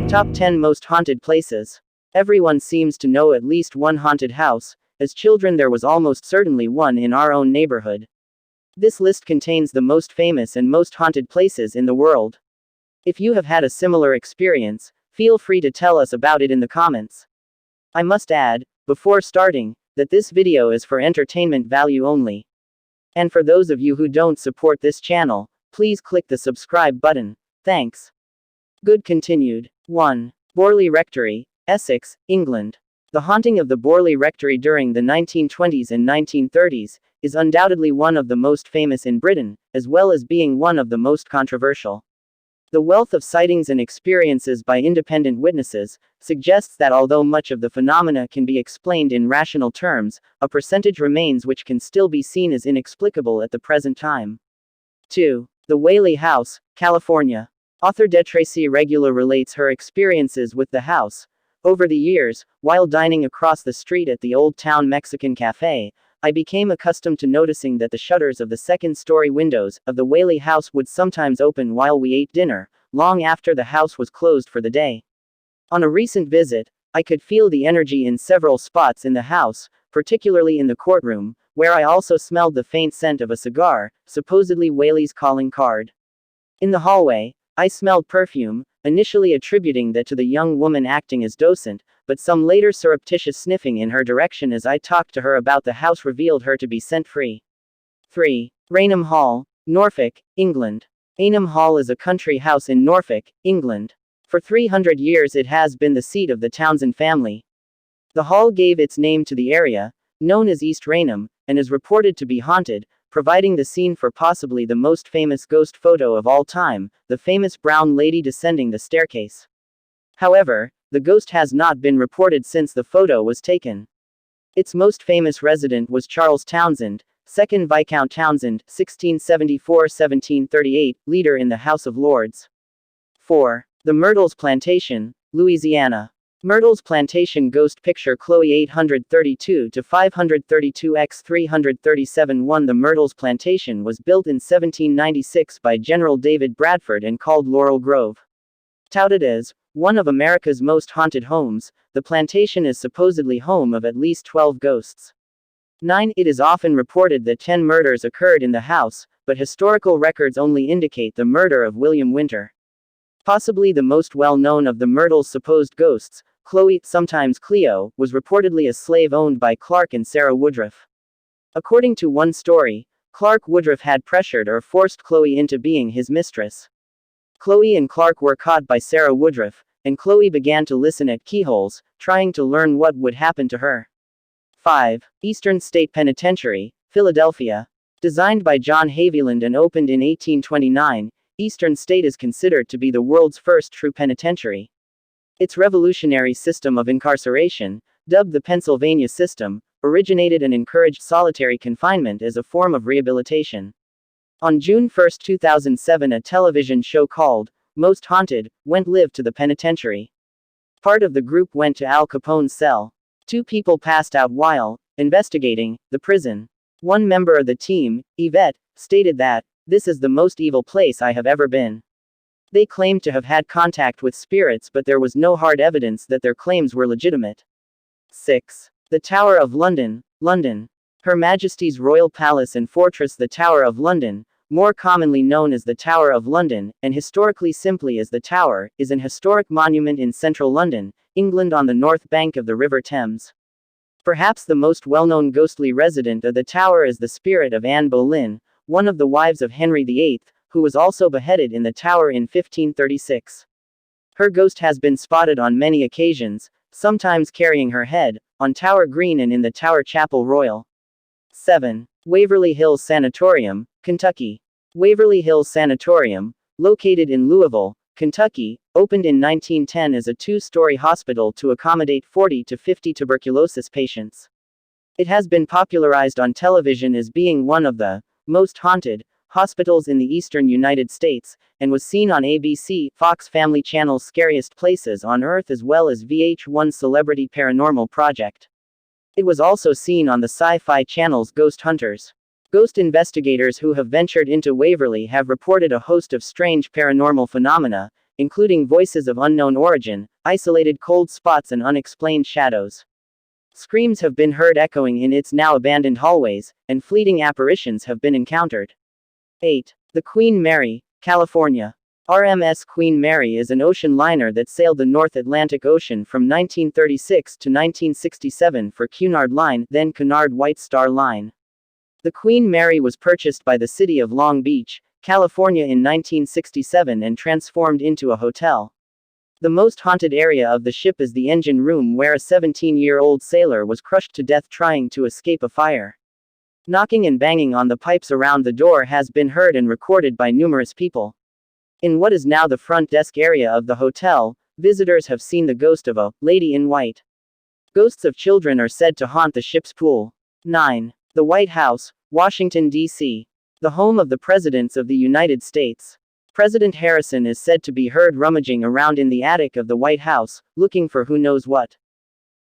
Top 10 Most Haunted Places. Everyone seems to know at least one haunted house. As children, there was almost certainly one in our own neighborhood. This list contains the most famous and most haunted places in the world. If you have had a similar experience, feel free to tell us about it in the comments. I must add, before starting, that this video is for entertainment value only. And for those of you who don't support this channel, please click the subscribe button. Thanks. Good. Continued. 1. Borle Rectory, Essex, England. The haunting of the Borle Rectory during the 1920s and 1930s is undoubtedly one of the most famous in Britain, as well as being one of the most controversial. The wealth of sightings and experiences by independent witnesses suggests that although much of the phenomena can be explained in rational terms, a percentage remains which can still be seen as inexplicable at the present time. 2. The Whaley House, California. Author Tracy Regular relates her experiences with the house. Over the years, while dining across the street at the Old Town Mexican Cafe, I became accustomed to noticing that the shutters of the second-story windows of the Whaley House would sometimes open while we ate dinner, long after the house was closed for the day. On a recent visit, I could feel the energy in several spots in the house, particularly in the courtroom, where I also smelled the faint scent of a cigar, supposedly Whaley's calling card. In the hallway, I smelled perfume, initially attributing that to the young woman acting as docent, but some later surreptitious sniffing in her direction as I talked to her about the house revealed her to be scent-free. 3. Raynham Hall, Norfolk, England. Raynham Hall is a country house in Norfolk, England. For 300 years it has been the seat of the Townsend family. The hall gave its name to the area, known as East Raynham, and is reported to be haunted, providing the scene for possibly the most famous ghost photo of all time, the famous brown lady descending the staircase. However, the ghost has not been reported since the photo was taken. Its most famous resident was Charles Townsend, 2nd Viscount Townsend, 1674-1738, leader in the House of Lords. 4. The Myrtles Plantation, Louisiana. Myrtles Plantation Ghost Picture Chloe 832-532x337. The Myrtles Plantation was built in 1796 by General David Bradford and called Laurel Grove. Touted as one of America's most haunted homes, the plantation is supposedly home of at least 12 ghosts. 9. It is often reported that 10 murders occurred in the house, but historical records only indicate the murder of William Winter. Possibly the most well-known of the Myrtles' supposed ghosts, Chloe, sometimes Cleo, was reportedly a slave owned by Clark and Sarah Woodruff. According to one story, Clark Woodruff had pressured or forced Chloe into being his mistress. Chloe and Clark were caught by Sarah Woodruff, and Chloe began to listen at keyholes, trying to learn what would happen to her. 5. Eastern State Penitentiary, Philadelphia. Designed by John Haviland and opened in 1829, Eastern State is considered to be the world's first true penitentiary. Its revolutionary system of incarceration, dubbed the Pennsylvania system, originated and encouraged solitary confinement as a form of rehabilitation. On June 1, 2007, a television show called Most Haunted went live to the penitentiary. Part of the group went to Al Capone's cell. 2 people passed out while investigating the prison. One member of the team, Yvette, stated that, "This is the most evil place I have ever been." They claimed to have had contact with spirits, but there was no hard evidence that their claims were legitimate. 6. The Tower of London, London. Her Majesty's Royal Palace and Fortress. The Tower of London, more commonly known as the Tower of London, and historically simply as the Tower, is an historic monument in central London, England, on the north bank of the River Thames. Perhaps the most well-known ghostly resident of the Tower is the spirit of Anne Boleyn, one of the wives of Henry VIII, who was also beheaded in the Tower in 1536. Her ghost has been spotted on many occasions, sometimes carrying her head, on Tower Green and in the Tower Chapel Royal. 7. Waverly Hills Sanatorium, Kentucky. Waverly Hills Sanatorium, located in Louisville, Kentucky, opened in 1910 as a 2-story hospital to accommodate 40 to 50 tuberculosis patients. It has been popularized on television as being one of the most haunted hospitals in the eastern United States, and was seen on ABC, Fox Family Channel's Scariest Places on Earth, as well as VH1's Celebrity Paranormal Project. It was also seen on the Sci-Fi Channel's Ghost Hunters. Ghost investigators who have ventured into Waverly have reported a host of strange paranormal phenomena, including voices of unknown origin, isolated cold spots, and unexplained shadows. Screams have been heard echoing in its now abandoned hallways, and fleeting apparitions have been encountered. 8. The Queen Mary, California. RMS Queen Mary is an ocean liner that sailed the North Atlantic Ocean from 1936 to 1967 for Cunard Line, then Cunard White Star Line. The Queen Mary was purchased by the city of Long Beach, California in 1967 and transformed into a hotel. The most haunted area of the ship is the engine room, where a 17-year-old sailor was crushed to death trying to escape a fire. Knocking and banging on the pipes around the door has been heard and recorded by numerous people. In what is now the front desk area of the hotel, visitors have seen the ghost of a lady in white. Ghosts of children are said to haunt the ship's pool. 9. The White House, Washington, D.C. The home of the presidents of the United States. President Harrison is said to be heard rummaging around in the attic of the White House, looking for who knows what.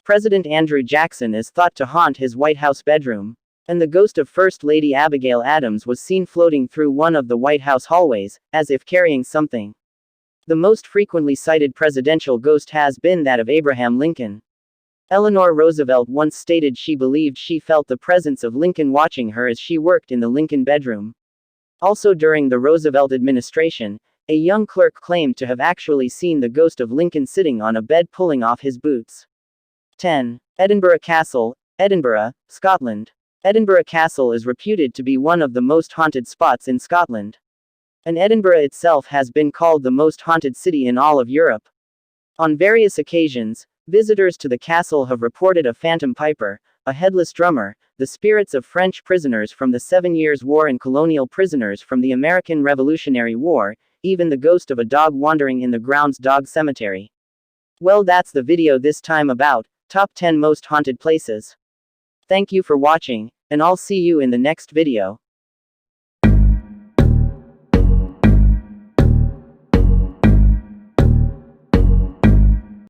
President Andrew Jackson is thought to haunt his White House bedroom. And the ghost of First Lady Abigail Adams was seen floating through one of the White House hallways, as if carrying something. The most frequently cited presidential ghost has been that of Abraham Lincoln. Eleanor Roosevelt once stated she believed she felt the presence of Lincoln watching her as she worked in the Lincoln bedroom. Also during the Roosevelt administration, a young clerk claimed to have actually seen the ghost of Lincoln sitting on a bed pulling off his boots. 10. Edinburgh Castle, Edinburgh, Scotland. Edinburgh Castle is reputed to be one of the most haunted spots in Scotland. And Edinburgh itself has been called the most haunted city in all of Europe. On various occasions, visitors to the castle have reported a phantom piper, a headless drummer, the spirits of French prisoners from the 7 Years' War and colonial prisoners from the American Revolutionary War, even the ghost of a dog wandering in the grounds dog cemetery. Well, that's the video this time about top 10 most haunted places. Thank you for watching, and I'll see you in the next video.